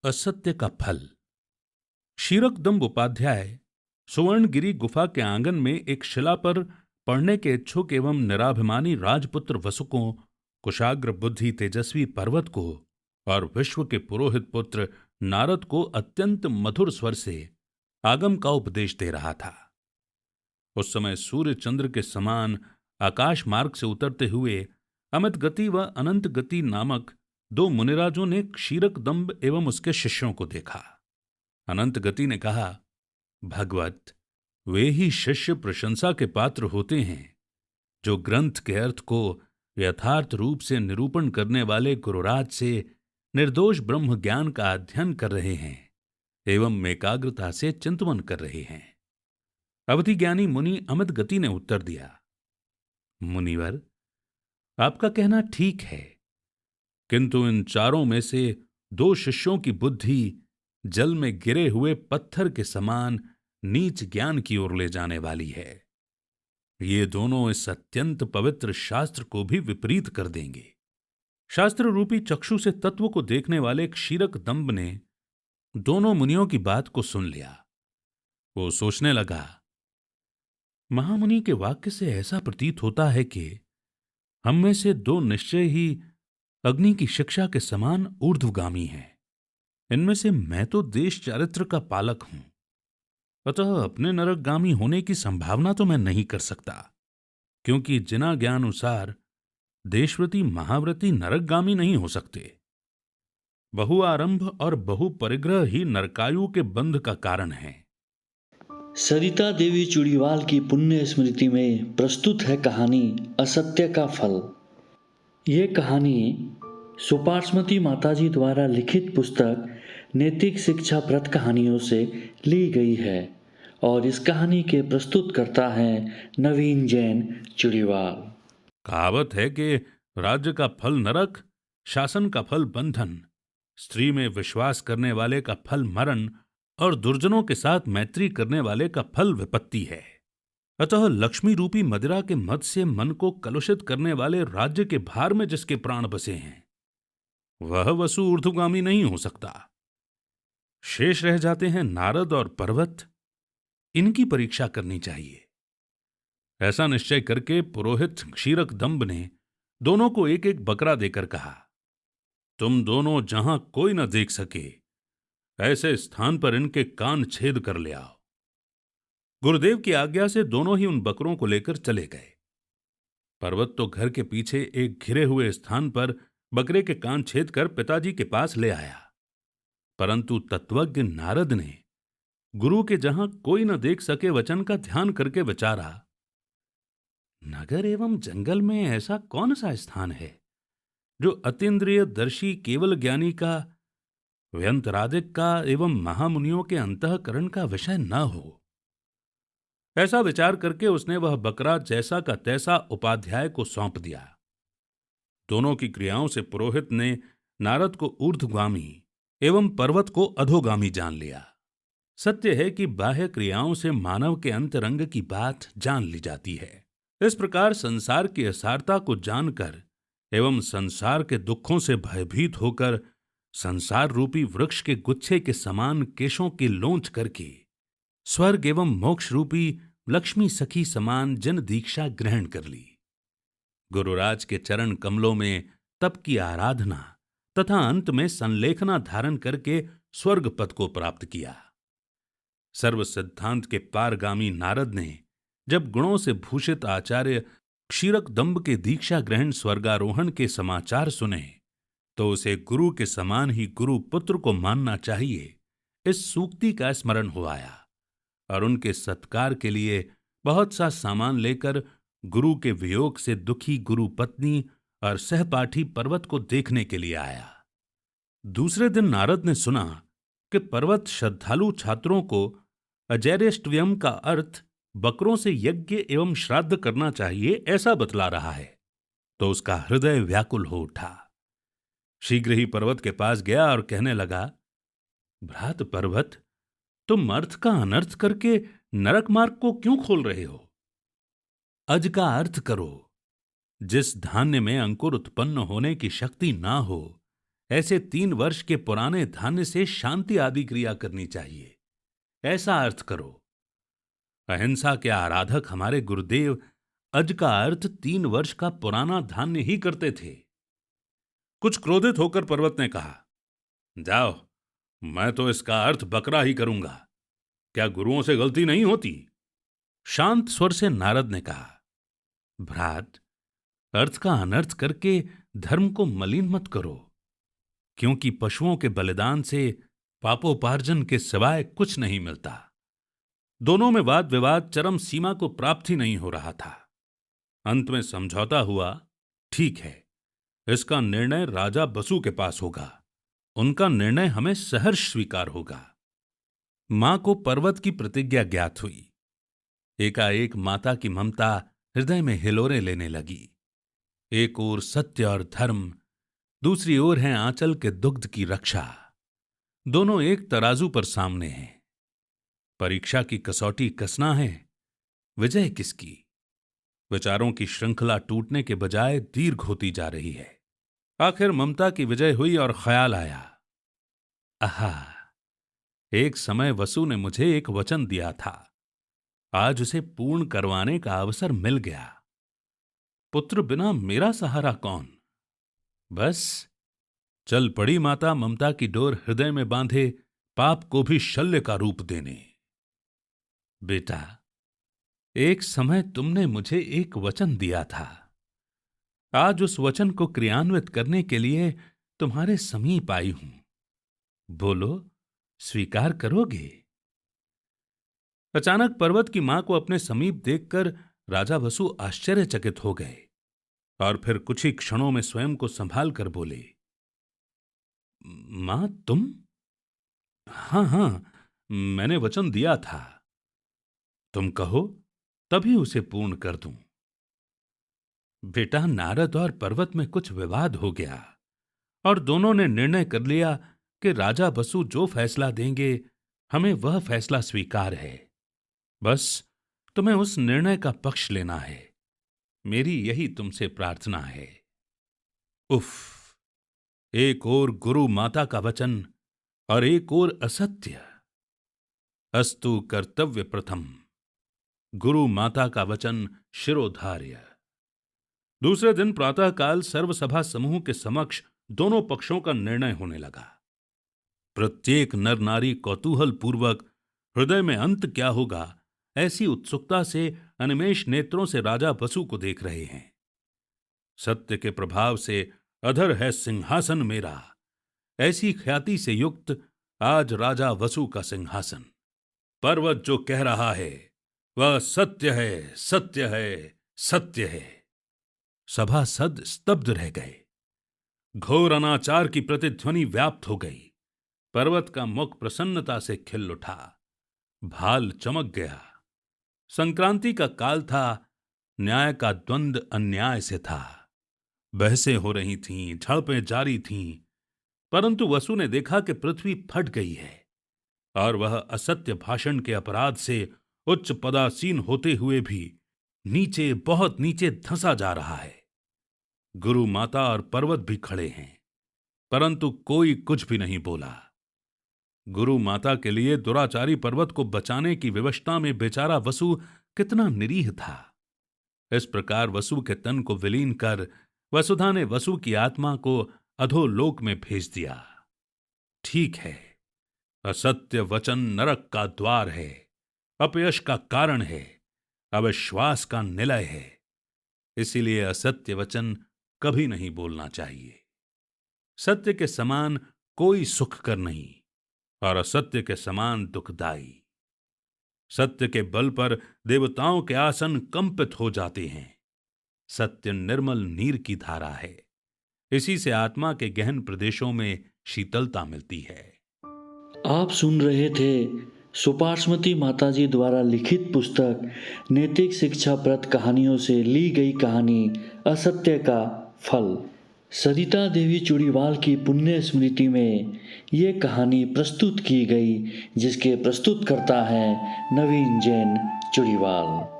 असत्य का फल। क्षीरकदम्ब उपाध्याय सुवर्णगिरी गुफा के आंगन में एक शिला पर पढ़ने के इच्छुक एवं निराभिमानी राजपुत्र वसु को, कुशाग्र बुद्धि तेजस्वी पर्वत को और विश्व के पुरोहित पुत्र नारद को अत्यंत मधुर स्वर से आगम का उपदेश दे रहा था। उस समय सूर्य चंद्र के समान आकाश मार्ग से उतरते हुए अमित गति व अनंत गति नामक दो मुनिराजों ने क्षीरकदम्ब एवं उसके शिष्यों को देखा। अनंत गति ने कहा, भगवत, वे ही शिष्य प्रशंसा के पात्र होते हैं जो ग्रंथ के अर्थ को यथार्थ रूप से निरूपण करने वाले गुरुराज से निर्दोष ब्रह्म ज्ञान का अध्ययन कर रहे हैं एवं एकाग्रता से चिंतन कर रहे हैं। अवधि ज्ञानी मुनि अमित गति ने उत्तर दिया, मुनिवर, आपका कहना ठीक है, किंतु इन चारों में से दो शिष्यों की बुद्धि जल में गिरे हुए पत्थर के समान नीच ज्ञान की ओर ले जाने वाली है। ये दोनों इस अत्यंत पवित्र शास्त्र को भी विपरीत कर देंगे। शास्त्र रूपी चक्षु से तत्व को देखने वाले क्षीरकदम्ब ने दोनों मुनियों की बात को सुन लिया। वो सोचने लगा, महामुनि के वाक्य से ऐसा प्रतीत होता है कि हम में से दो निश्चय ही अग्नि की शिक्षा के समान ऊर्ध्वगामी हैं। इनमें से मैं तो देश चारित्र का पालक हूं, अतः अपने नरकगामी होने की संभावना तो मैं नहीं कर सकता, क्योंकि जिना ज्ञानुसार देशव्रती महाव्रती नरकगामी नहीं हो सकते। बहुआरंभ और बहुपरिग्रह ही नरकायु के बंध का कारण है। सरिता देवी चूड़ीवाल की पुण्य स्मृति में प्रस्तुत है कहानी असत्य का फल। ये कहानी सुपार्श्मती माताजी द्वारा लिखित पुस्तक नैतिक शिक्षाप्रद कहानियों से ली गई है और इस कहानी के प्रस्तुत करता है नवीन जैन चूड़ीवाल। कहावत है कि राज्य का फल नरक, शासन का फल बंधन, स्त्री में विश्वास करने वाले का फल मरण और दुर्जनों के साथ मैत्री करने वाले का फल विपत्ति है। अतः लक्ष्मी रूपी मदिरा के मद से मन को कलुषित करने वाले राज्य के भार में जिसके प्राण बसे हैं, वह वसु ऊर्ध्वगामी नहीं हो सकता। शेष रह जाते हैं नारद और पर्वत। इनकी परीक्षा करनी चाहिए। ऐसा निश्चय करके पुरोहित क्षीरकदम्ब ने दोनों को एक एक बकरा देकर कहा, तुम दोनों जहां कोई न देख सके ऐसे स्थान पर इनके कान छेद कर ले आओ। गुरुदेव की आज्ञा से दोनों ही उन बकरों को लेकर चले गए। पर्वत तो घर के पीछे एक घिरे हुए स्थान पर बकरे के कान छेद कर पिताजी के पास ले आया, परंतु तत्वज्ञ नारद ने गुरु के जहां कोई न देख सके वचन का ध्यान करके विचारा, नगर एवं जंगल में ऐसा कौन सा स्थान है जो अतीन्द्रिय दर्शी केवल ज्ञानी का, व्यंतरादिक का एवं महामुनियों के अंतःकरण का विषय न हो। ऐसा विचार करके उसने वह बकरा जैसा का तैसा उपाध्याय को सौंप दिया। दोनों की क्रियाओं से पुरोहित ने नारद को ऊर्ध्वगामी एवं पर्वत को अधोगामी जान लिया। सत्य है कि बाह्य क्रियाओं से मानव के अंतरंग की बात जान ली जाती है। इस प्रकार संसार की असारता को जानकर एवं संसार के दुखों से भयभीत होकर संसार रूपी वृक्ष के गुच्छे के समान केशों की लोंच करके स्वर्ग एवं मोक्ष रूपी लक्ष्मी सखी समान जन दीक्षा ग्रहण कर ली। गुरुराज के चरण कमलों में तप की आराधना तथा अंत में संलेखना धारण करके स्वर्ग पद को प्राप्त किया। सर्व सिद्धांत के पारगामी नारद ने जब गुणों से भूषित आचार्य क्षीरकदम्ब के दीक्षा ग्रहण स्वर्गारोहण के समाचार सुने तो उसे गुरु के समान ही गुरु पुत्र को मानना चाहिए, इस सूक्ति का स्मरण हो आया और उनके सत्कार के लिए बहुत सा सामान लेकर गुरु के वियोग से दुखी गुरु पत्नी और सहपाठी पर्वत को देखने के लिए आया। दूसरे दिन नारद ने सुना कि पर्वत श्रद्धालु छात्रों को अजैरेष्टव्यम का अर्थ बकरों से यज्ञ एवं श्राद्ध करना चाहिए ऐसा बतला रहा है, तो उसका हृदय व्याकुल हो उठा। शीघ्र ही पर्वत के पास गया और कहने लगा, भ्रात पर्वत, तुम अर्थ का अनर्थ करके नरक मार्ग को क्यों खोल रहे हो? अज का अर्थ करो। जिस धान्य में अंकुर उत्पन्न होने की शक्ति ना हो, ऐसे 3 वर्ष के पुराने धान्य से शांति आदि क्रिया करनी चाहिए, ऐसा अर्थ करो। अहिंसा के आराधक हमारे गुरुदेव अज का अर्थ 3 वर्ष का पुराना धान्य ही करते थे। कुछ क्रोधित होकर पर्वत ने कहा, जाओ, मैं तो इसका अर्थ बकरा ही करूंगा। क्या गुरुओं से गलती नहीं होती? शांत स्वर से नारद ने कहा, भ्रात, अर्थ का अनर्थ करके धर्म को मलिन मत करो, क्योंकि पशुओं के बलिदान से पापोपार्जन के सिवाय कुछ नहीं मिलता। दोनों में वाद विवाद चरम सीमा को प्राप्त ही नहीं हो रहा था। अंत में समझौता हुआ, ठीक है, इसका निर्णय राजा बसु के पास होगा, उनका निर्णय हमें सहर्ष स्वीकार होगा। मां को पर्वत की प्रतिज्ञा ज्ञात हुई। एकाएक माता की ममता हृदय में हिलोरे लेने लगी। एक ओर सत्य और धर्म, दूसरी ओर है आंचल के दुग्ध की रक्षा। दोनों एक तराजू पर सामने हैं। परीक्षा की कसौटी कसना है, विजय किसकी? विचारों की श्रृंखला टूटने के बजाय दीर्घ होती जा रही है। आखिर ममता की विजय हुई और ख्याल आया, आहा, एक समय वसु ने मुझे एक वचन दिया था, आज उसे पूर्ण करवाने का अवसर मिल गया। पुत्र बिना मेरा सहारा कौन? बस चल पड़ी माता ममता की डोर हृदय में बांधे पाप को भी शल्य का रूप देने। बेटा, एक समय तुमने मुझे एक वचन दिया था, आज उस वचन को क्रियान्वित करने के लिए तुम्हारे समीप आई हूं। बोलो, स्वीकार करोगे? अचानक पर्वत की मां को अपने समीप देखकर राजा वसु आश्चर्यचकित हो गए और फिर कुछ ही क्षणों में स्वयं को संभाल कर बोले, मां तुम? हां, मैंने वचन दिया था, तुम कहो तभी उसे पूर्ण कर दूं। बेटा, नारद और पर्वत में कुछ विवाद हो गया और दोनों ने निर्णय कर लिया कि राजा वसु जो फैसला देंगे हमें वह फैसला स्वीकार है। बस तुम्हें उस निर्णय का पक्ष लेना है, मेरी यही तुमसे प्रार्थना है। उफ, एक ओर गुरु माता का वचन और एक ओर असत्य। अस्तु कर्तव्य प्रथम, गुरु माता का वचन शिरोधार्य। दूसरे दिन प्रातःकाल सर्वसभा समूह के समक्ष दोनों पक्षों का निर्णय होने लगा। प्रत्येक नर नारी कौतूहल पूर्वक हृदय में अंत क्या होगा ऐसी उत्सुकता से अनिमेष नेत्रों से राजा वसु को देख रहे हैं। सत्य के प्रभाव से अधर है सिंहासन मेरा, ऐसी ख्याति से युक्त आज राजा वसु का सिंहासन। पर्वत जो कह रहा है वह सत्य है, सत्य है, सत्य है। सभासद स्तब्ध रह गए। घोर अनाचार की प्रतिध्वनि व्याप्त हो गई। पर्वत का मुख प्रसन्नता से खिल उठा, भाल चमक गया। संक्रांति का काल था, न्याय का द्वंद अन्याय से था। बहसें हो रही थीं, झड़पें जारी थीं, परंतु वसु ने देखा कि पृथ्वी फट गई है और वह असत्य भाषण के अपराध से उच्च पदासीन होते हुए भी नीचे, बहुत नीचे धंसा जा रहा है। गुरु माता और पर्वत भी खड़े हैं, परंतु कोई कुछ भी नहीं बोला। गुरु माता के लिए दुराचारी पर्वत को बचाने की विवशता में बेचारा वसु कितना निरीह था। इस प्रकार वसु के तन को विलीन कर वसुधा ने वसु की आत्मा को अधोलोक में भेज दिया। ठीक है, असत्य वचन नरक का द्वार है, अपयश का कारण है, अविश्वास का निलय है। इसीलिए असत्य वचन कभी नहीं बोलना चाहिए। सत्य के समान कोई सुखकर नहीं और असत्य के समान दुखदाई। सत्य के बल पर देवताओं के आसन कंपित हो जाते हैं। सत्य निर्मल नीर की धारा है, इसी से आत्मा के गहन प्रदेशों में शीतलता मिलती है। आप सुन रहे थे सुपार्श्वती माताजी द्वारा लिखित पुस्तक नैतिक शिक्षाप्रद कहानियों से ली गई कहानी असत्य का फल। सरिता देवी चूड़ीवाल की पुण्य स्मृति में ये कहानी प्रस्तुत की गई, जिसके प्रस्तुतकर्ता हैं नवीन जैन चूड़ीवाल।